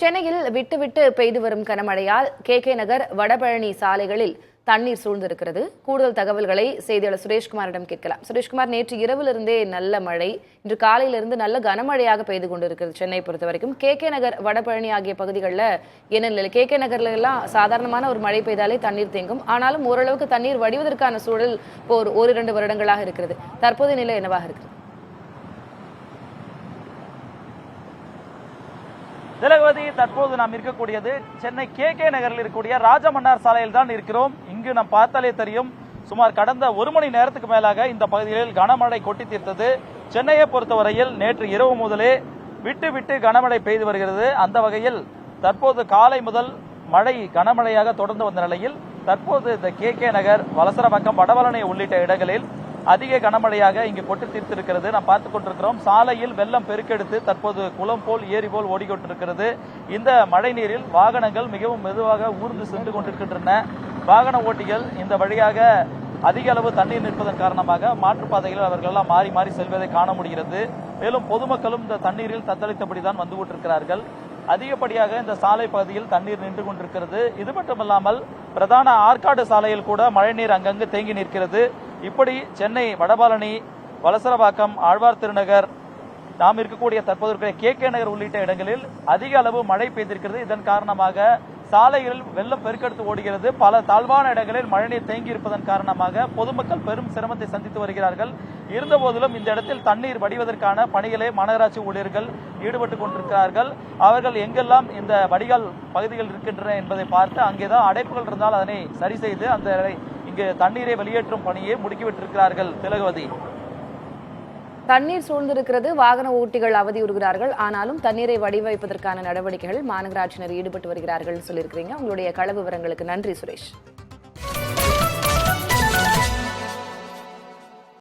சென்னையில் விட்டு பெய்து வரும் கனமழையால் கே நகர் வடபழனி சாலைகளில் தண்ணீர் சூழ்ந்திருக்கிறது. கூடுதல் தகவல்களை செய்தியாளர் சுரேஷ்குமாரிடம் கேட்கலாம். சுரேஷ்குமார், நேற்று இரவிலிருந்தே நல்ல மழை, இன்று காலையிலிருந்து நல்ல கனமழையாக பெய்து கொண்டிருக்கிறது. சென்னை பொறுத்த வரைக்கும் கே நகர் வடபழனி ஆகிய பகுதிகளில் என்ன நிலை? கே நகர்ல எல்லாம் சாதாரணமான ஒரு மழை பெய்தாலே தண்ணீர் தேங்கும். ஆனாலும் ஓரளவுக்கு தண்ணீர் வடிவதற்கான சூழல் ஒரு 1-2 வருடங்களாக இருக்கிறது. தற்போதைய நிலை என்னவாக இருக்கிறது? திலகவதி, தற்போது நாம் இருக்கக்கூடியது சென்னை கே நகரில் இருக்கக்கூடிய ராஜமன்னார் சாலையில் தான் இருக்கிறோம். இங்கு நாம் பார்த்தாலே தெரியும், சுமார் கடந்த 1 மணி நேரத்துக்கு மேலாக இந்த பகுதிகளில் கனமழை கொட்டி தீர்த்தது. சென்னையை பொறுத்தவரையில் நேற்று இரவு முதலே விட்டு கனமழை பெய்து வருகிறது. அந்த வகையில் தற்போது காலை முதல் மழை கனமழையாக தொடர்ந்து வந்த நிலையில் தற்போது இந்த கே நகர், வலசரவாக்கம், வடபழனி உள்ளிட்ட இடங்களில் அதிக கனமழையாக இங்கு கொட்டி தீர்த்திருக்கிறது. நாம் பார்த்துக் கொண்டிருக்கிறோம். சாலையில் வெள்ளம் பெருக்கெடுத்து தற்போது குளம் போல், ஏரி போல் ஓடிக்கொண்டிருக்கிறது. இந்த மழை நீரில் வாகனங்கள் மிகவும் மெதுவாக ஊர்ந்து சென்று கொண்டிருக்கின்றன. வாகன ஓட்டிகள் இந்த வழியாக அதிக அளவு தண்ணீர் நிற்பதன் காரணமாக மாற்றுப்பாதைகளில் அவர்கள் எல்லாம் மாறி மாறி செல்வதை காண முடிகிறது. மேலும் பொதுமக்களும் இந்த தண்ணீரில் தத்தளித்தபடிதான் வந்து கொண்டிருக்கிறார்கள். அதிகப்படியாக இந்த சாலை பகுதியில் தண்ணீர் நின்று கொண்டிருக்கிறது. இது மட்டுமல்லாமல் பிரதான ஆற்காடு சாலையில் கூட மழைநீர் அங்கங்கு தேங்கி நிற்கிறது. இப்படி சென்னை வடபழனி, வலசரவாக்கம், ஆழ்வார் திருநகர், நாம் இருக்கக்கூடிய தற்போது கே நகர் உள்ளிட்ட இடங்களில் அதிக அளவு மழை பெய்திருக்கிறது. இதன் காரணமாக சாலைகளில் வெள்ளம் பெருக்கெடுத்து ஓடுகிறது. பல தாழ்வான இடங்களில் மழைநீர் தேங்கி இருப்பதன் காரணமாக பொதுமக்கள் பெரும் சிரமத்தை சந்தித்து வருகிறார்கள். இருந்தபோதிலும் இந்த இடத்தில் தண்ணீர் வடிவதற்கான பணிகளை மாநகராட்சி ஊழியர்கள் ஈடுபட்டுக் கொண்டிருக்கிறார்கள். அவர்கள் எங்கெல்லாம் இந்த வடிகால் பகுதிகள் இருக்கின்றன என்பதை பார்த்து அங்கேதான் அடைப்புகள் இருந்தால் அதனை சரி செய்து அந்த இங்கு தண்ணீரை வெளியேற்றும் பணியை முடுக்கிவிட்டிருக்கிறார்கள். திலகவதி, தண்ணீர் சூழ்ந்திருக்கிறது, வாகன ஓட்டிகள் அவதியுறுகிறார்கள். ஆனாலும் தண்ணீரை வடிவமைப்பதற்கான நடவடிக்கைகள் மாநகராட்சியினர் ஈடுபட்டு வருகிறார்கள் சொல்லியிருக்கிறீங்க. உங்களுடைய கள விவரங்களுக்கு நன்றி சுரேஷ்.